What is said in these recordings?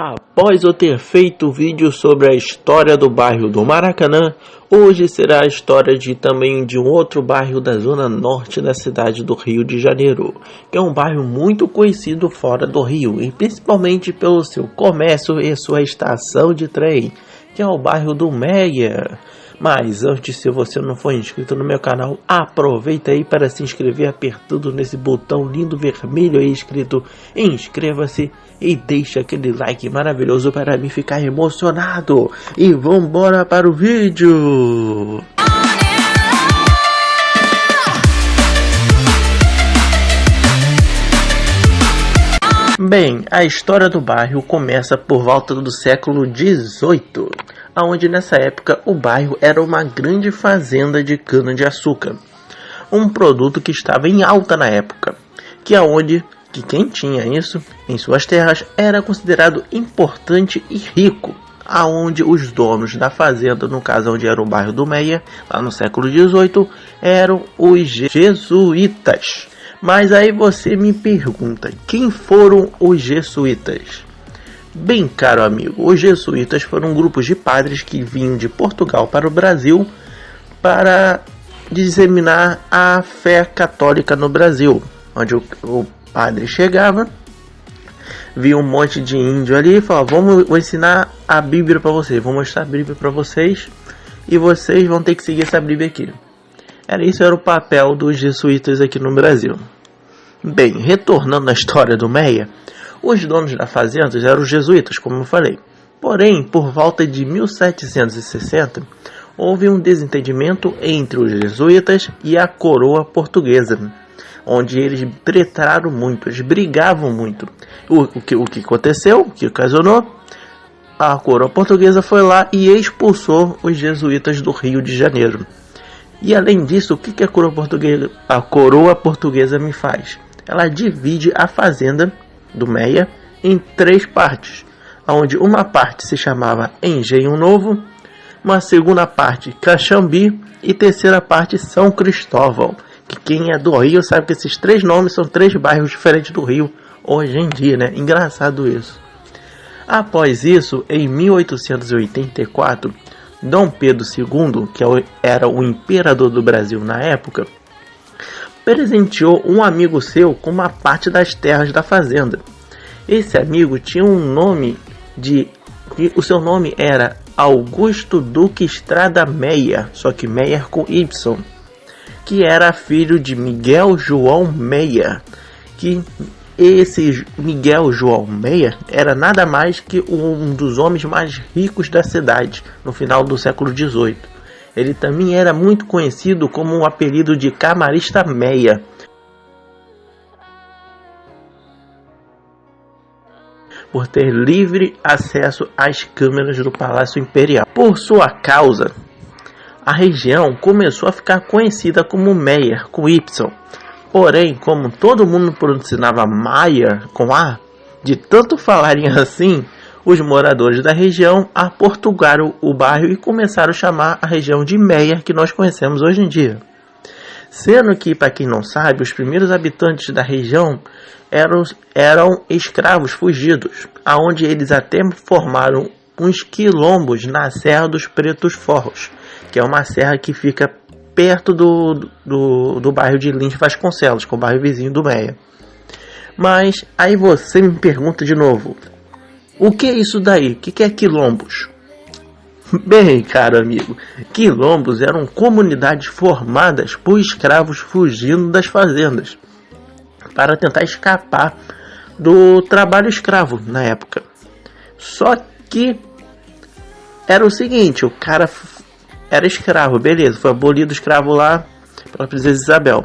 Após eu ter feito o vídeo sobre a história do bairro do Maracanã, hoje será a história também de um outro bairro da zona norte da cidade do Rio de Janeiro, que é um bairro muito conhecido fora do Rio, e principalmente pelo seu comércio e sua estação de trem, que é o bairro do Meia. Mas antes, se você não for inscrito no meu canal, aproveita aí para se inscrever apertando nesse botão lindo vermelho aí escrito inscreva-se e deixa aquele like maravilhoso para mim ficar emocionado. E vambora para o vídeo! Bem, a história do bairro começa por volta do século XVIII, onde nessa época o bairro era uma grande fazenda de cana-de-açúcar, um produto que estava em alta na época, que quem tinha isso em suas terras era considerado importante e rico, aonde os donos da fazenda, no caso onde era o bairro do Meia, lá no século XVIII, eram os jesuítas. Mas aí você me pergunta, quem foram os jesuítas? Bem, caro amigo, os jesuítas foram grupos de padres que vinham de Portugal para o Brasil para disseminar a fé católica no Brasil, onde o padre chegava, via um monte de índio ali e falava: vou ensinar a Bíblia para vocês, vou mostrar a Bíblia para vocês e vocês vão ter que seguir essa Bíblia aqui. Isso era o papel dos jesuítas aqui no Brasil. Bem, retornando à história do Meia, os donos da fazenda eram os jesuítas, como eu falei. Porém, por volta de 1760, houve um desentendimento entre os jesuítas e a coroa portuguesa, onde eles tretaram muito, eles brigavam muito. O que aconteceu? O que ocasionou? A coroa portuguesa foi lá e expulsou os jesuítas do Rio de Janeiro. E além disso, o que a coroa portuguesa me faz? Ela divide a fazenda do Meia em 3 partes, onde uma parte se chamava Engenho Novo, uma segunda parte Caxambi e terceira parte São Cristóvão, que quem é do Rio sabe que esses 3 nomes são 3 bairros diferentes do Rio hoje em dia, né? Engraçado isso. Após isso, em 1884, Dom Pedro II, que era o imperador do Brasil na época, presenteou um amigo seu com uma parte das terras da fazenda. Esse amigo tinha um nome o seu nome era Augusto Duque Estrada Meia, só que Meia com Y, que era filho de Miguel João Meia, que esse Miguel João Meia era nada mais que um dos homens mais ricos da cidade no final do século XVIII. Ele também era muito conhecido como o apelido de Camarista Meia, por ter livre acesso às câmeras do Palácio Imperial. Por sua causa, a região começou a ficar conhecida como Meia com Y. Porém, como todo mundo pronunciava Maia com A, de tanto falarem assim, os moradores da região aportugaram o bairro e começaram a chamar a região de Meia, que nós conhecemos hoje em dia. Sendo que, para quem não sabe, os primeiros habitantes da região eram escravos fugidos, aonde eles até formaram uns quilombos na Serra dos Pretos Forros, que é uma serra que fica perto do bairro de Lins Vasconcelos, com o bairro vizinho do Meia. Mas aí você me pergunta de novo, o que é isso daí? O que é quilombos? Bem, caro amigo, quilombos eram comunidades formadas por escravos fugindo das fazendas para tentar escapar do trabalho escravo na época. Só que era o seguinte, o cara era escravo, beleza, foi abolido o escravo lá pela princesa Isabel.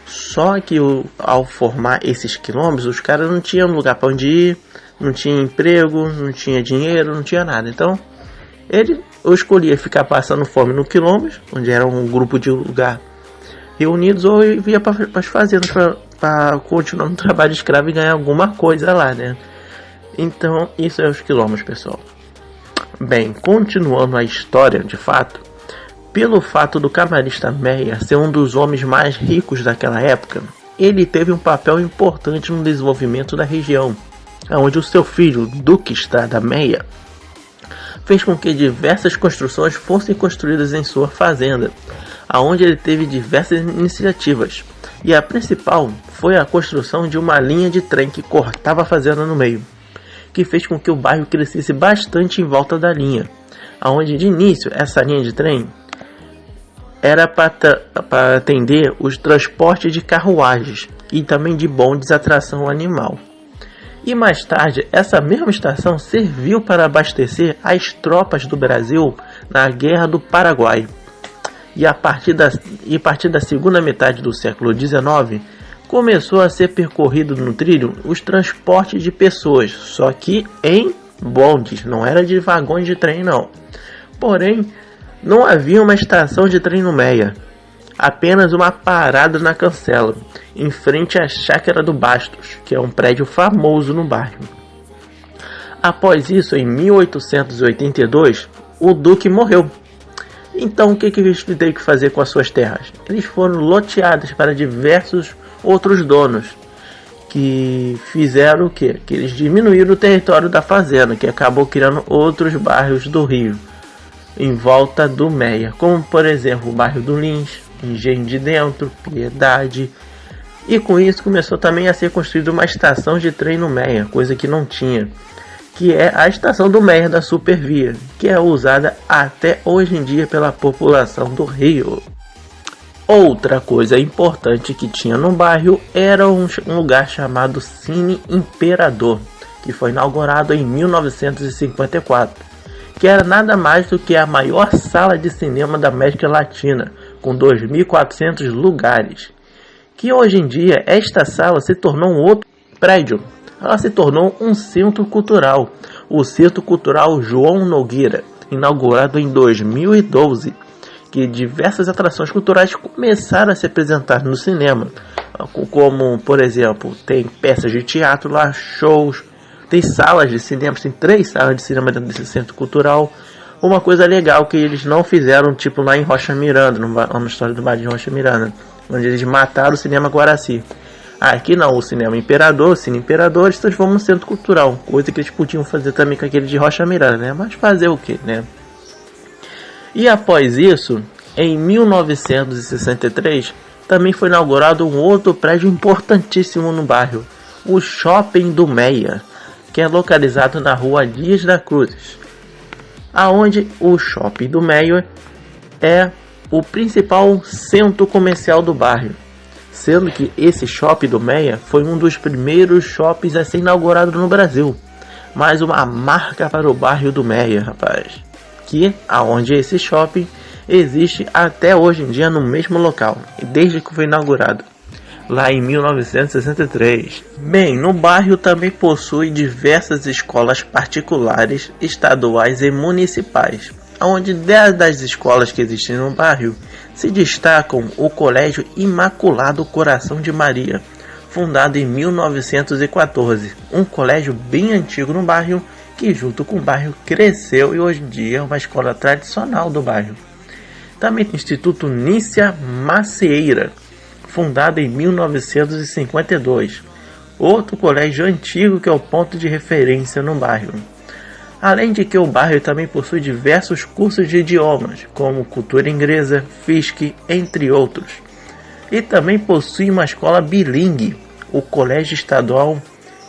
Só que ao formar esses quilombos, os caras não tinham lugar para onde ir, não tinha emprego, não tinha dinheiro, não tinha nada. Então, eu escolhia ficar passando fome no quilombos, onde era um grupo de lugar reunidos, ou eu ia para as fazendas para continuar no trabalho de escravo e ganhar alguma coisa lá, né? Então, isso é os quilombos, pessoal. Bem, continuando a história, de fato, pelo fato do Camarista Meia ser um dos homens mais ricos daquela época, ele teve um papel importante no desenvolvimento da região. onde o seu filho, Duque Estrada Meia, fez com que diversas construções fossem construídas em sua fazenda, aonde ele teve diversas iniciativas, e a principal foi a construção de uma linha de trem que cortava a fazenda no meio, que fez com que o bairro crescesse bastante em volta da linha, aonde de início essa linha de trem era para atender os transportes de carruagens e também de bondes à tração animal. E mais tarde, essa mesma estação serviu para abastecer as tropas do Brasil na Guerra do Paraguai. E a partir da segunda metade do século XIX, começou a ser percorrido no trilho os transportes de pessoas, só que em bondes, não era de vagões de trem não. Porém, não havia uma estação de trem no Meia, apenas uma parada na cancela, em frente à Chácara do Bastos, que é um prédio famoso no bairro. Após isso, em 1882, o Duque morreu. Então, o que eles tiveram que fazer com as suas terras? Eles foram loteadas para diversos outros donos, que fizeram o quê? Que eles diminuíram o território da fazenda, que acabou criando outros bairros do Rio, em volta do Meia, como por exemplo o bairro do Lins, Engenho de Dentro, Piedade. E com isso começou também a ser construída uma estação de trem no Meia, coisa que não tinha, que é a estação do Meia da Supervia, que é usada até hoje em dia pela população do Rio. Outra coisa importante que tinha no bairro era um lugar chamado Cine Imperador, que foi inaugurado em 1954, que era nada mais do que a maior sala de cinema da América Latina, com 2.400 lugares. Que hoje em dia esta sala se tornou um outro prédio. Ela se tornou um centro cultural, o Centro Cultural João Nogueira, inaugurado em 2012, que diversas atrações culturais começaram a se apresentar no cinema, como, por exemplo, tem peças de teatro lá, shows, tem salas de cinema, tem 3 salas de cinema dentro desse centro cultural. Uma coisa legal que eles não fizeram, tipo lá em Rocha Miranda, na história do bar de Rocha Miranda, onde eles mataram o cinema Guaraci. Aqui não, o cinema Imperador, o Cine Imperador, eles transformam no centro cultural, coisa que eles podiam fazer também com aquele de Rocha Miranda, né? Mas fazer o que, né? E após isso, em 1963, também foi inaugurado um outro prédio importantíssimo no bairro, o Shopping do Meia, que é localizado na rua Dias da Cruz, aonde o Shopping do Meia é o principal centro comercial do bairro, sendo que esse Shopping do Meia foi um dos primeiros shoppings a ser inaugurado no Brasil. Mais uma marca para o bairro do Meia, rapaz, que aonde esse shopping existe até hoje em dia no mesmo local, desde que foi inaugurado, lá em 1963. Bem, no bairro também possui diversas escolas particulares, estaduais e municipais, onde 10 das escolas que existem no bairro se destacam o Colégio Imaculado Coração de Maria, fundado em 1914, um colégio bem antigo no bairro, que junto com o bairro cresceu e hoje em dia é uma escola tradicional do bairro. Também tem o Instituto Nícia Macieira, fundado em 1952, outro colégio antigo que é o ponto de referência no bairro. Além de que o bairro também possui diversos cursos de idiomas, como cultura inglesa, FISC, entre outros. E também possui uma escola bilingue, o Colégio Estadual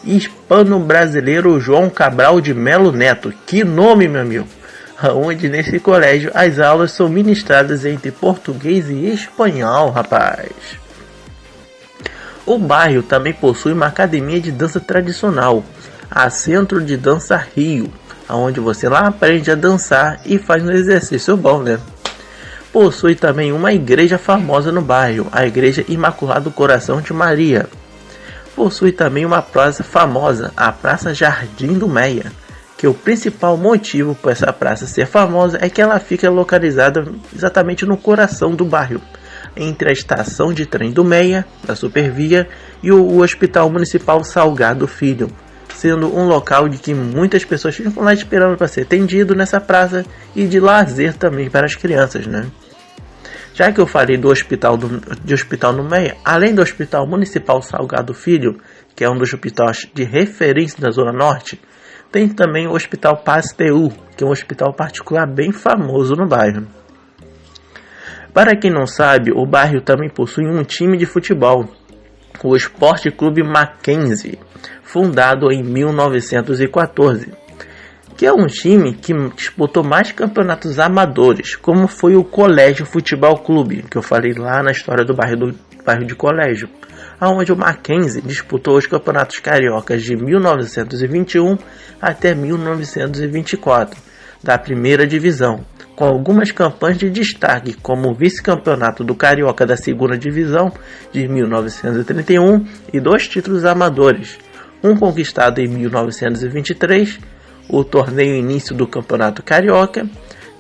Hispano-Brasileiro João Cabral de Melo Neto. Que nome, meu amigo! Onde nesse colégio as aulas são ministradas entre português e espanhol, rapaz. O bairro também possui uma academia de dança tradicional, a Centro de Dança Rio, onde você lá aprende a dançar e faz um exercício bom, né? Possui também uma igreja famosa no bairro, a Igreja Imaculado Coração de Maria. Possui também uma praça famosa, a Praça Jardim do Meia, que o principal motivo para essa praça ser famosa é que ela fica localizada exatamente no coração do bairro, entre a estação de trem do Meia, da Supervia, e o Hospital Municipal Salgado Filho, sendo um local de que muitas pessoas ficam lá esperando para ser atendido nessa praça e de lazer também para as crianças, né? Já que eu falei do hospital no Meia, além do Hospital Municipal Salgado Filho, que é um dos hospitais de referência da Zona Norte, tem também o Hospital Pasteur, que é um hospital particular bem famoso no bairro. Para quem não sabe, o bairro também possui um time de futebol, o Esporte Clube Mackenzie, fundado em 1914, que é um time que disputou mais campeonatos amadores, como foi o Colégio Futebol Clube, que eu falei lá na história do bairro de Colégio, onde o Mackenzie disputou os campeonatos cariocas de 1921 até 1924, da primeira divisão, com algumas campanhas de destaque, como o vice-campeonato do Carioca da segunda divisão de 1931 e 2 títulos amadores, um conquistado em 1923, o torneio início do Campeonato Carioca,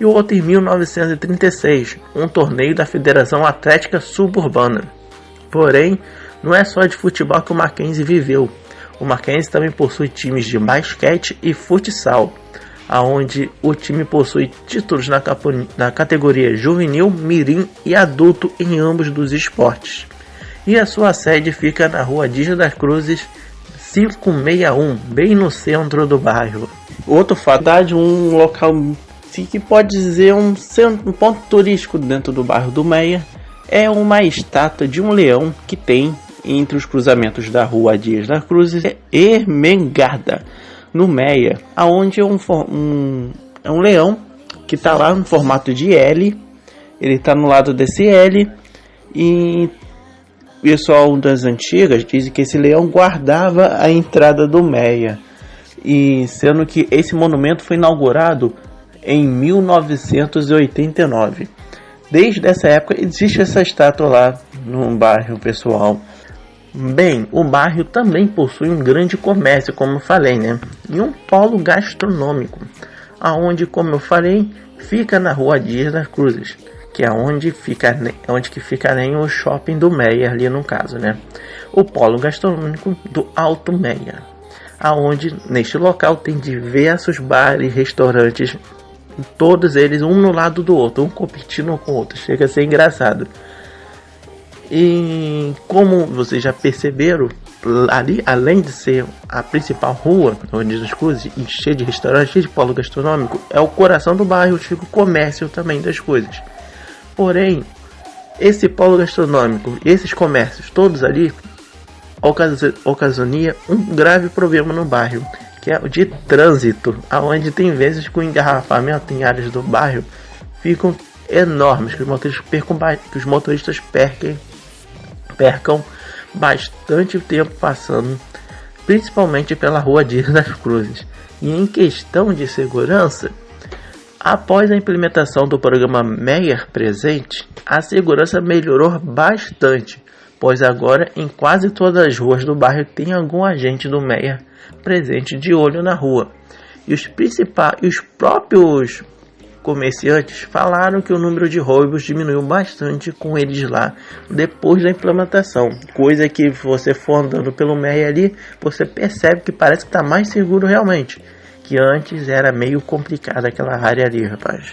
e o outro em 1936, um torneio da Federação Atlética Suburbana. Porém, não é só de futebol que o Mackenzie viveu. O Mackenzie também possui times de basquete e futsal, onde o time possui títulos na categoria juvenil, mirim e adulto em ambos dos esportes. E a sua sede fica na Rua Dias das Cruzes 561, bem no centro do bairro. Outro fato, um local que pode dizer um ponto turístico dentro do bairro do Meia, é uma estátua de um leão que tem entre os cruzamentos da Rua Dias das Cruzes e Ermengarda, no Meia, aonde é um leão que está lá no formato de L. Ele está no lado desse L, e o pessoal das antigas diz que esse leão guardava a entrada do Meia, e sendo que esse monumento foi inaugurado em 1989. Desde essa época existe essa estátua lá no bairro, pessoal. Bem, o bairro também possui um grande comércio, como eu falei, né? E um polo gastronômico, aonde, como eu falei, fica na Rua Dias das Cruzes, que é onde fica nem o shopping do Meia ali no caso, né? O polo gastronômico do Alto Meia, aonde neste local tem diversos bares, restaurantes, todos eles um no lado do outro, um competindo com o outro, chega a ser engraçado. E como vocês já perceberam, ali, além de ser a principal rua, onde as coisas, cheia de restaurantes, cheia de polo gastronômico, é o coração do bairro, onde fica o comércio também das coisas. Porém, esse polo gastronômico, esses comércios todos ali, ocasionia um grave problema no bairro, que é o de trânsito, aonde tem vezes que o engarrafamento em áreas do bairro ficam enormes, que os motoristas percam bastante tempo passando, principalmente pela Rua Dias das Cruzes. E em questão de segurança, após a implementação do programa Meia Presente, a segurança melhorou bastante, pois agora em quase todas as ruas do bairro tem algum agente do Meia Presente de olho na rua. E os próprios comerciantes falaram que o número de roubos diminuiu bastante com eles lá depois da implementação, coisa que você for andando pelo Meia ali, você percebe que parece que está mais seguro realmente, que antes era meio complicada aquela área ali, rapaz.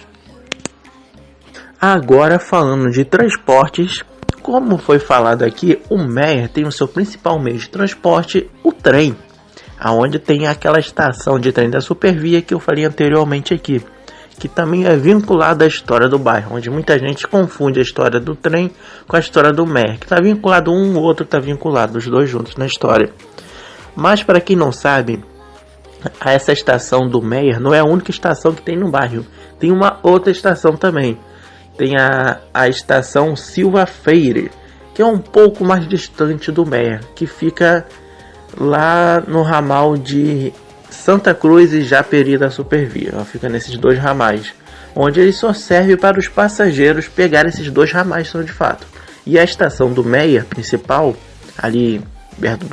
Agora falando de transportes, como foi falado aqui, o Meia tem o seu principal meio de transporte, o trem, aonde tem aquela estação de trem da Supervia que eu falei anteriormente aqui, que também é vinculado à história do bairro, onde muita gente confunde a história do trem com a história do Meia, que está vinculado um, o outro está vinculado, os dois juntos na história. Mas para quem não sabe, essa estação do Meia não é a única estação que tem no bairro, tem uma outra estação também, tem a estação Silva Freire, que é um pouco mais distante do Meia, que fica lá no ramal de Santa Cruz e Japeri da Supervia. Ela fica nesses dois ramais, onde ele só serve para os passageiros pegar esses dois ramais de fato. E a estação do Meia principal, ali perto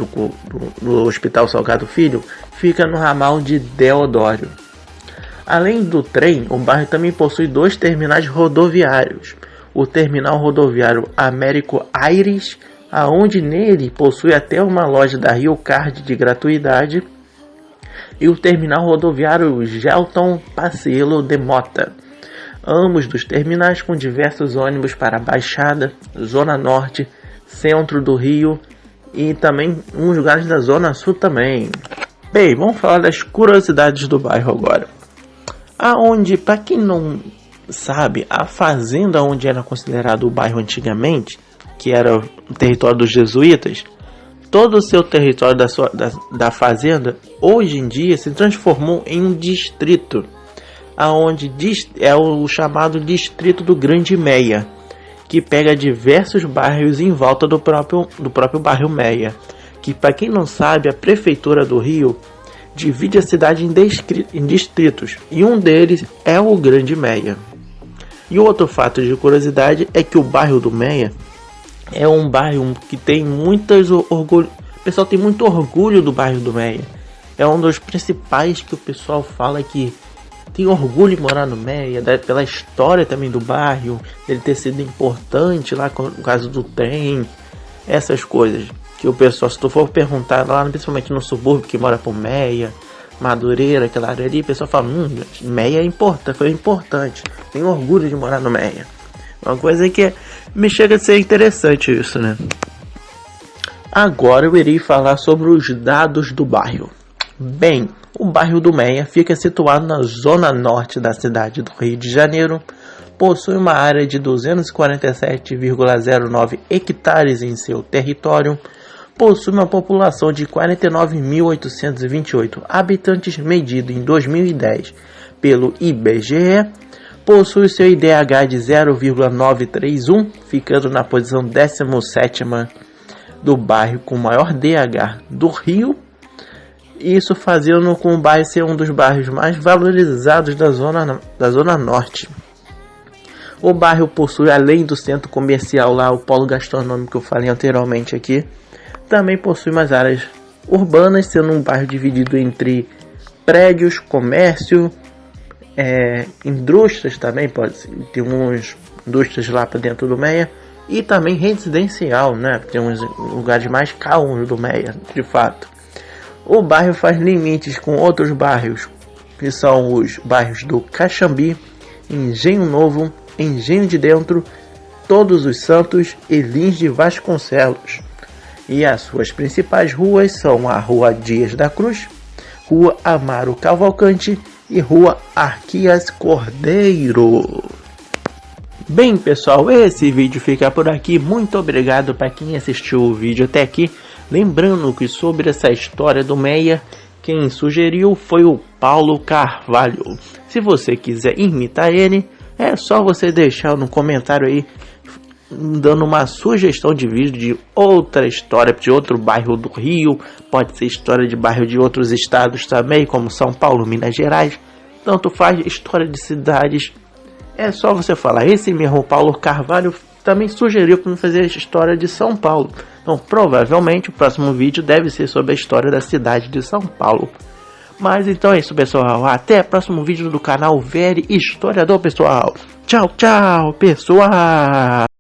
do Hospital Salgado Filho, fica no ramal de Deodoro. Além do trem, o bairro também possui dois terminais rodoviários. O terminal rodoviário Américo Aires, aonde nele possui até uma loja da Rio Card de gratuidade, e o terminal rodoviário Gelton Pacelo de Mota. Ambos dos terminais com diversos ônibus para a Baixada, Zona Norte, Centro do Rio e também uns lugares da Zona Sul também. Bem, vamos falar das curiosidades do bairro agora. Aonde, para quem não sabe, a fazenda onde era considerado o bairro antigamente, que era o território dos jesuítas, todo o seu território da fazenda, hoje em dia, se transformou em um distrito, aonde é o chamado Distrito do Grande Meia, que pega diversos bairros em volta do próprio bairro Meia, que, para quem não sabe, a Prefeitura do Rio divide a cidade em distritos, e um deles é o Grande Meia. E outro fato de curiosidade é que o bairro do Meia é um bairro que tem orgulho. O pessoal tem muito orgulho do bairro do Meia. É um dos principais que o pessoal fala que tem orgulho de morar no Meia, pela história também do bairro, ele ter sido importante lá no caso do trem, essas coisas. Que o pessoal, se tu for perguntar lá, principalmente no subúrbio que mora por Meia, Madureira, aquela área ali, o pessoal fala, Meia é importante, foi importante, tenho orgulho de morar no Meia. Uma coisa que me chega a ser interessante isso, né? Agora eu irei falar sobre os dados do bairro. Bem, o bairro do Meia fica situado na zona norte da cidade do Rio de Janeiro, possui uma área de 247,09 hectares em seu território, possui uma população de 49.828 habitantes medido em 2010 pelo IBGE, possui seu IDH de 0,931, ficando na posição 17ª do bairro com maior DH do Rio, isso fazendo com o bairro ser um dos bairros mais valorizados da zona norte. O bairro possui, além do centro comercial lá, o polo gastronômico que eu falei anteriormente aqui, também possui umas áreas urbanas, sendo um bairro dividido entre prédios, comércio, indústrias também, pode ter umas indústrias lá para dentro do Meia, e também residencial, né? Tem uns lugares mais calmos do Meia, de fato. O bairro faz limites com outros bairros, que são os bairros do Caxambi, Engenho Novo, Engenho de Dentro, Todos os Santos e Lins de Vasconcelos. E as suas principais ruas são a Rua Dias da Cruz, Rua Amaro Cavalcante e Rua Arquias Cordeiro. Bem, pessoal, esse vídeo fica por aqui. Muito obrigado para quem assistiu o vídeo até aqui. Lembrando que sobre essa história do Meia, quem sugeriu foi o Paulo Carvalho. Se você quiser imitar ele, é só você deixar no comentário aí, dando uma sugestão de vídeo de outra história, de outro bairro do Rio. Pode ser história de bairro de outros estados também, como São Paulo, Minas Gerais. Tanto faz, história de cidades. É só você falar. Esse mesmo Paulo Carvalho também sugeriu para fazer a história de São Paulo. Então, provavelmente, o próximo vídeo deve ser sobre a história da cidade de São Paulo. Mas então é isso, pessoal. Até o próximo vídeo do canal Very Historiador, pessoal. Tchau, tchau, pessoal.